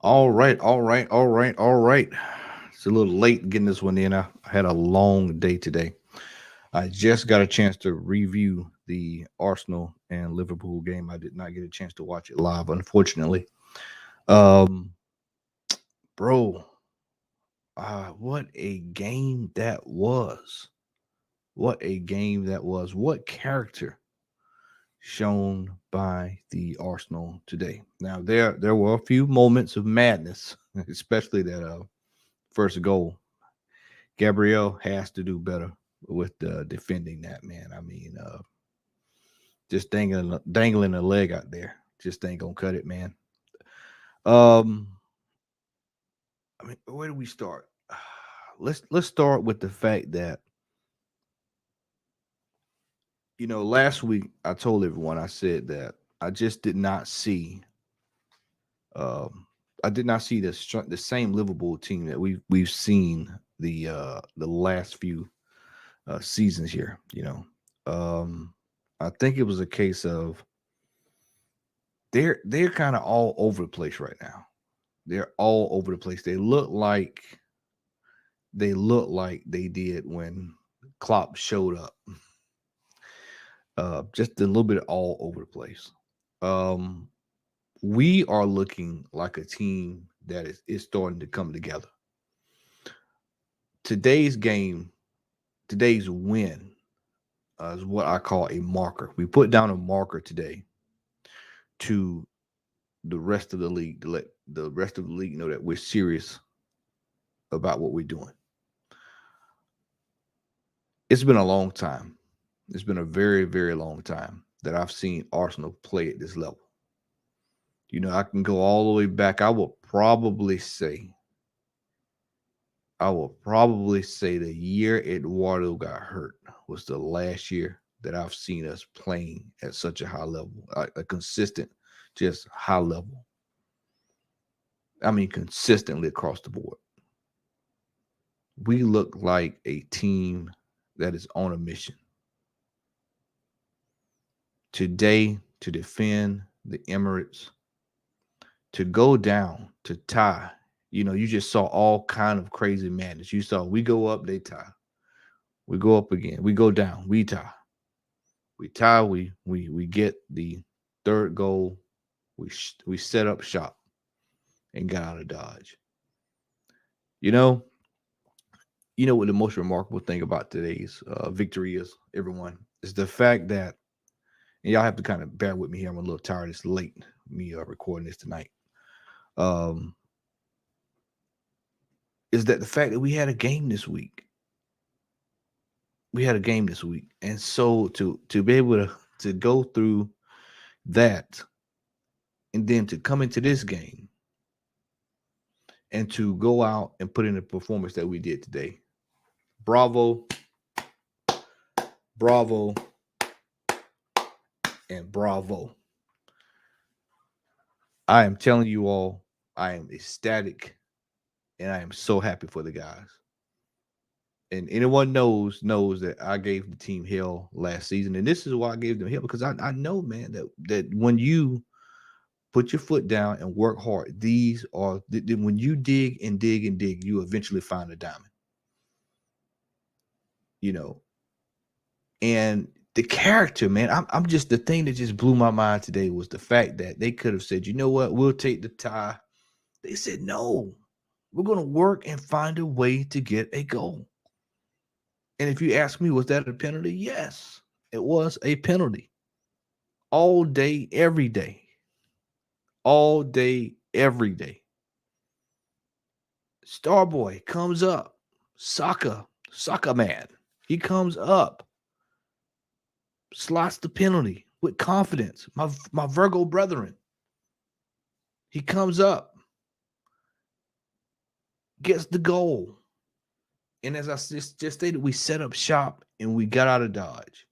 All right, all right, all right, all right. It's a little late getting this one in. I had a long day today. I just got a chance to review the Arsenal and Liverpool game. I did not get a chance to watch it live, unfortunately. Um, bro, what a game that was! What a game that was! What character shown by the Arsenal today? Now there were a few moments of madness, especially that first goal. Gabriel has to do better with defending that, man. I mean, just dangling a leg out there just ain't gonna cut it, man. Um, I mean, where do we start? Let's start with the fact that last week I told everyone, I said that I just did not see um I did not see the same Liverpool team that we've seen the last few seasons here. Um, I think it was a case of they're kind of all over the place right now. They're all over the place. They look like they did when Klopp showed up. Just a little bit all over the place. Um, we are looking like a team that is starting to come together. Today's game, today's win, is what I call a marker. We put down a marker today to the rest of the league to let the rest of the league know that we're serious about what we're doing. It's been a long time. It's been a very, very long time that I've seen Arsenal play at this level. I can go all the way back. I will probably say the year Eduardo got hurt was the last year that I've seen us playing at such a high level, a consistent, just high level. I mean, consistently across the board. We look like a team that is on a mission today to defend the Emirates, to go down, to tie. You just saw all kind of crazy madness. You saw we go up, they tie. We go up again. We go down, we tie. We tie. We get the third goal. We set up shop and got out of Dodge. You know, what the most remarkable thing about today's victory is, everyone, is the fact that, and y'all have to kind of bear with me here. I'm a little tired. It's late me recording this tonight. Um, is that the fact that we had a game this week? We had a game this week, and so to be able to go through that, and then to come into this game and to go out and put in the performance that we did today. Bravo, bravo, and bravo. I am telling you all, I am ecstatic and I am so happy for the guys. And anyone knows that I gave the team hell last season, and this is why I gave them hell, because I know, man, that when you put your foot down and work hard, when you dig and dig and dig, you eventually find a diamond. You know, and the character, man, I'm just, the thing that just blew my mind today was the fact that they could have said, you know what, we'll take the tie. They said no, we're going to work and find a way to get a goal. And if you ask me, was that a penalty? Yes, it was a penalty. All day, every day. All day, every day. Starboy comes up. Soccer man. He comes up, slots the penalty with confidence. My Virgo brethren. He comes up, gets the goal. And as I just stated, we set up shop and we got out of Dodge.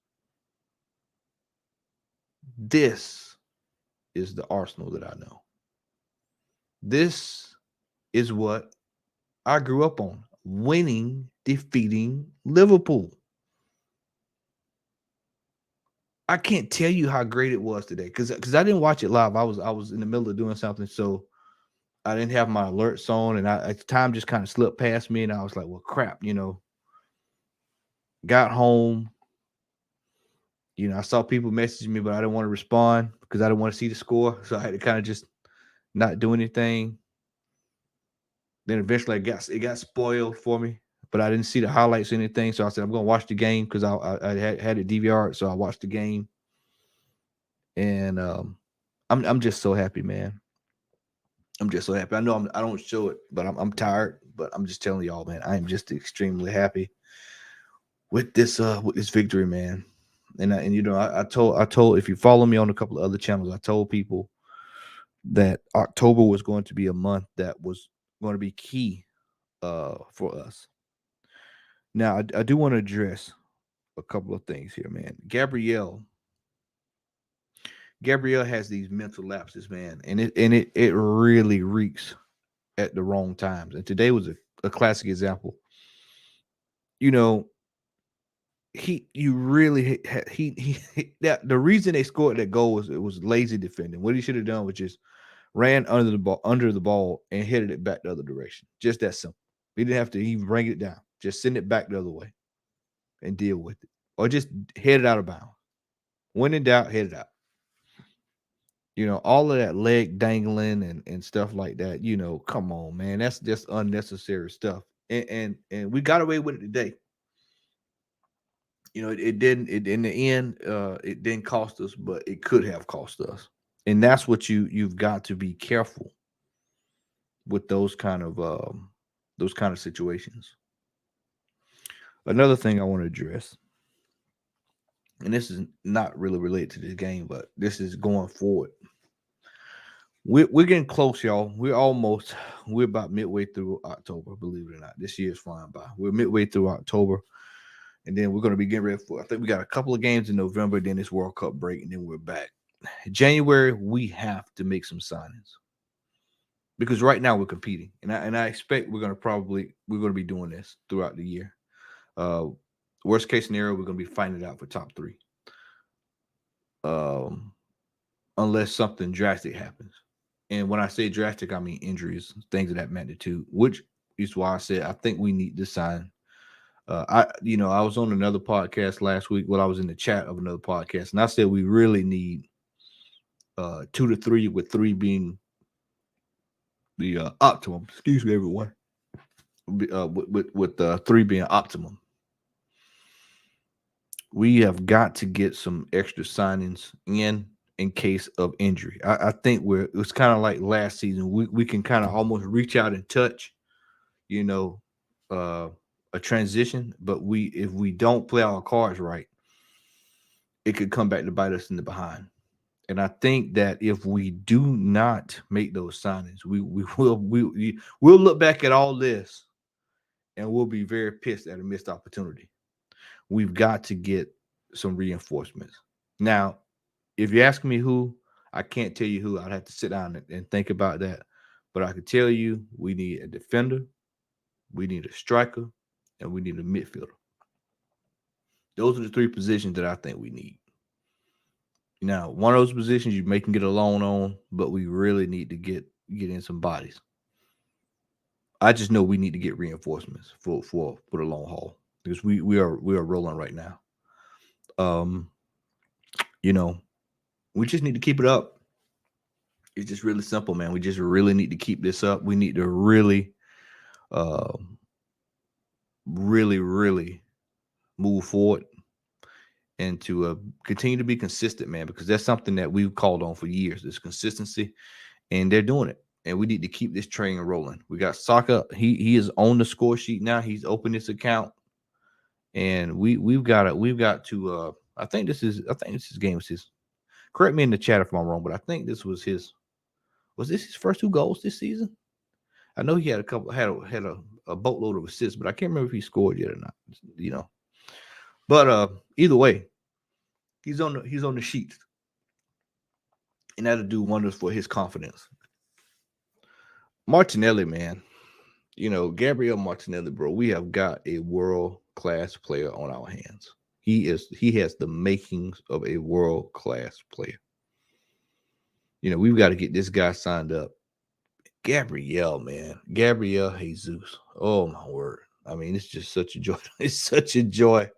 This is the Arsenal that I know. This is what I grew up on: winning, defeating Liverpool. I can't tell you how great it was today, because I didn't watch it live. I was in the middle of doing something, so I didn't have my alerts on, and time just kind of slipped past me, and I was like, well, crap, got home. I saw people message me, but I didn't want to respond because I didn't want to see the score. So I had to kind of just not do anything. Then eventually it got spoiled for me, but I didn't see the highlights or anything. So I said I'm gonna watch the game because I had it DVR, so I watched the game, and I'm just so happy, man. I'm just so happy. I know I don't show it, but I'm tired. But I'm just telling y'all, man, I am just extremely happy with this victory, man. And I told if you follow me on a couple of other channels, I told people that October was going to be a month that was going to be key for us. Now, I do want to address a couple of things here, man. Gabrielle has these mental lapses, man, and it really reeks at the wrong times. And today was a classic example. You know, he you really that the reason they scored that goal was it was lazy defending. What he should have done was just ran under the ball and headed it back the other direction. Just that simple. He didn't have to even bring it down. Just send it back the other way and deal with it. Or just head it out of bounds. When in doubt, head it out. All of that leg dangling and stuff like that, come on, man. That's just unnecessary stuff. And we got away with it today. It didn't in the end, it didn't cost us, but it could have cost us. And that's what you've got to be careful with those kind of situations. Another thing I want to address, and this is not really related to this game, but this is going forward. We're getting close, y'all. We're about midway through October, believe it or not. This year is flying by. We're midway through October, and then we're going to be getting ready for. I think we got a couple of games in November, then this World Cup break, and then we're back. January, we have to make some signings because right now we're competing, and I expect we're going to be doing this throughout the year. Uh, Worst case scenario, we're going to be fighting it out for top three, um, unless something drastic happens. And when I say drastic, I mean injuries, things of that magnitude. Which is why I said I think we need to sign. I was on another podcast last week. Well, I was in the chat of another podcast, and I said we really need 2 to 3, with 3 being the optimum. Excuse me, everyone. With 3 being optimum, we have got to get some extra signings in case of injury. I think it's kind of like last season. We can kind of almost reach out and touch, you know, uh, a transition, but if we don't play our cards right, it could come back to bite us in the behind. And I think that if we do not make those signings, we'll look back at all this and we'll be very pissed at a missed opportunity. We've got to get some reinforcements. Now, if you ask me who, I can't tell you who. I'd have to sit down and think about that. But I can tell you we need a defender, we need a striker, and we need a midfielder. Those are the 3 positions that I think we need. Now, one of those positions you may can get a loan on, but we really need to get in some bodies. I just know we need to get reinforcements for the long haul because we are rolling right now. You know, we just need to keep it up. It's just really simple, man. We just really need to keep this up. We need to really, really move forward and to continue to be consistent, man, because that's something that we've called on for years. This consistency, and they're doing it. And we need to keep this train rolling. We got Saka. He is on the score sheet now. He's opened this account, and we've got to. I think this is game was his. Correct me in the chat if I'm wrong, but I think this was his. Was this his first 2 goals this season? I know he had a boatload of assists, but I can't remember if he scored yet or not. But either way, he's on the sheet, and that'll do wonders for his confidence. Martinelli, man, Gabriel Martinelli, bro. We have got a world-class player on our hands. He has the makings of a world-class player. We've got to get this guy signed up Gabrielle, man. Gabrielle Jesus. Oh my word. I mean, it's just such a joy. It's such a joy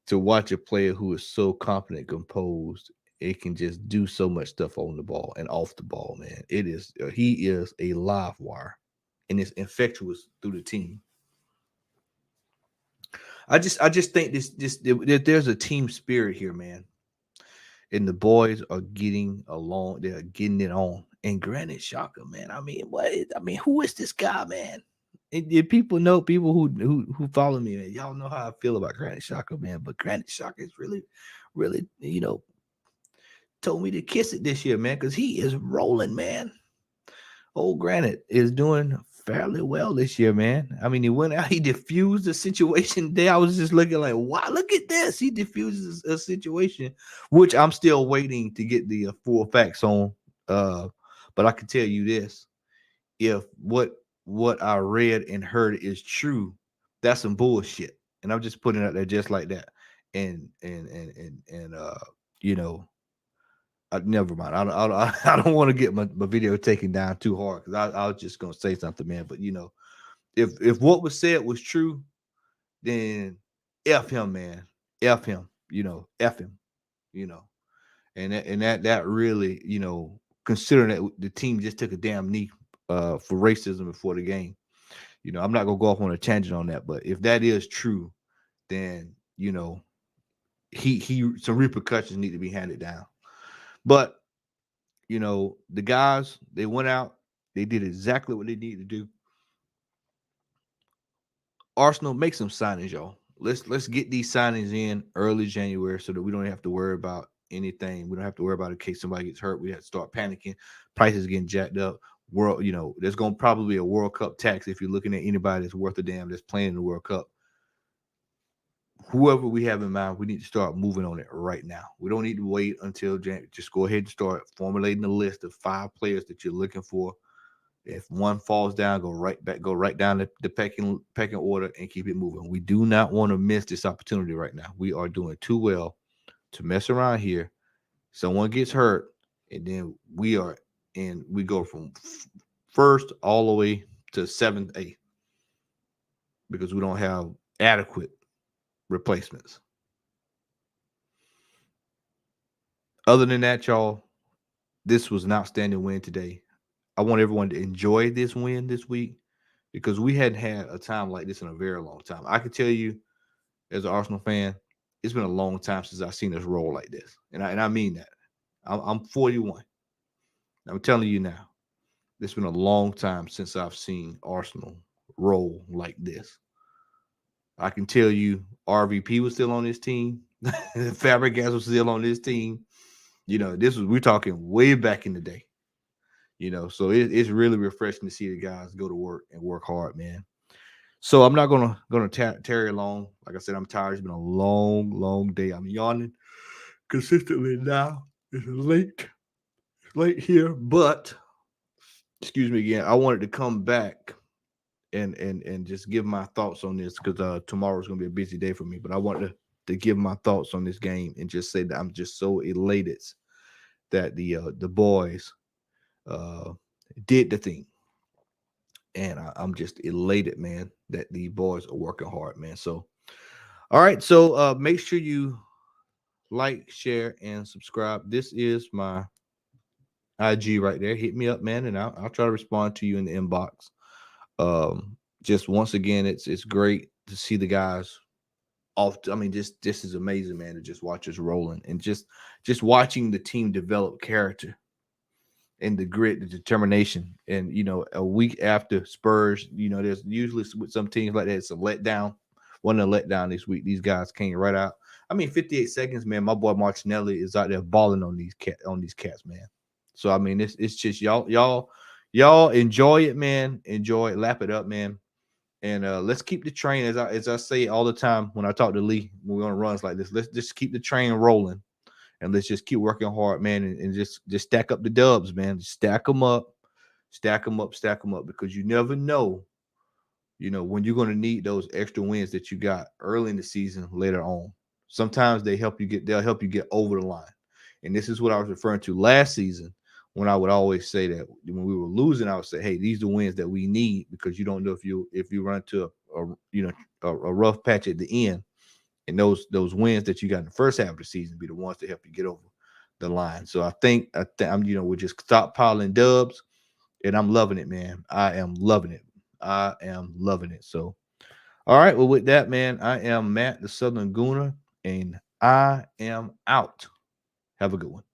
to watch a player who is so confident, composed. It can just do so much stuff on the ball and off the ball, man. It is he is a live wire, and it's infectious through the team. I just think there's a team spirit here, man, and the boys are getting along. They're getting it on. And Granite Shaka, man. I mean, who is this guy, man? And people know, people who follow me, man. Y'all know how I feel about Granite Shaka, man. But Granite Shaka is really, really, told me to kiss it this year, man, because he is rolling, man. Old Granite is doing fairly well this year, man. I mean, he went out, he diffused the situation there. I was just looking like, wow, look at this. He diffuses a situation, which I'm still waiting to get the full facts on. Uh, but I can tell you this: if what I read and heard is true, that's some bullshit. And I'm just putting it out there just like that. And you know, never mind. I don't want to get my video taken down too hard because I was just gonna say something, man. But if what was said was true, then f him, man. F him. F him. You know, and that really, considering that the team just took a damn knee for racism before the game. I'm not gonna go off on a tangent on that, but if that is true, then he some repercussions need to be handed down. But the guys, they went out, they did exactly what they needed to do. Arsenal, make some signings, y'all. Let's get these signings in early January so that we don't have to worry about anything. We don't have to worry about in case somebody gets hurt. We have to start panicking. Prices getting jacked up. There's gonna probably be a World Cup tax if you're looking at anybody that's worth a damn that's playing in the World Cup. Whoever we have in mind, we need to start moving on it right now. We don't need to wait until January. Just go ahead and start formulating a list of 5 players that you're looking for. If one falls down, go right down the pecking order and keep it moving. We do not want to miss this opportunity right now. We are doing too well to mess around here. Someone gets hurt, and then we go from first all the way to 7th, 8th because we don't have adequate replacements. Other than that, y'all, this was an outstanding win today. I want everyone to enjoy this win this week because we hadn't had a time like this in a very long time. I can tell you, as an Arsenal fan, it's been a long time since I've seen us roll like this, and I mean that. I'm 41. I'm telling you now, it's been a long time since I've seen Arsenal roll like this. I can tell you, RVP was still on this team. Fabregas was still on this team. We're talking way back in the day. So it's really refreshing to see the guys go to work and work hard, man. So I'm not gonna tarry long. Like I said, I'm tired. It's been a long day. I'm yawning consistently now. It's late here, but excuse me again. I wanted to come back and just give my thoughts on this because tomorrow's gonna be a busy day for me. But I wanted to give my thoughts on this game and just say that I'm just so elated that the boys did the thing. And I'm just elated, man, that the boys are working hard, man. So, all right. So make sure you like, share, and subscribe. This is my IG right there. Hit me up, man, and I'll try to respond to you in the inbox. Just once again, it's great to see the guys off. I mean, this is amazing, man, to just watch us rolling and just watching the team develop character and the grit, the determination. And a week after Spurs, there's usually with some teams like that, it's a letdown. One of the letdown this week. These guys came right out. I mean, 58 seconds, man. My boy Martinelli is out there balling on these cats, man. So I mean, it's just y'all enjoy it, man. Enjoy it, lap it up, man. And let's keep the train, as I say all the time when I talk to Lee when we're on runs like this. Let's just keep the train rolling. And let's just keep working hard, man, and just stack up the dubs, man. Just stack them up, because you never know, when you're going to need those extra wins that you got early in the season later on. Sometimes they'll help you get over the line. And this is what I was referring to last season when I would always say that when we were losing, I would say, "Hey, these are the wins that we need because you don't know if you run to a rough patch at the end, and those wins that you got in the first half of the season be the ones that help you get over the line." So I'm we're just stockpiling dubs, and I'm loving it, man. I am loving it. I am loving it. So, all right. Well, with that, man, I am Matt the Southern Gooner, and I am out. Have a good one.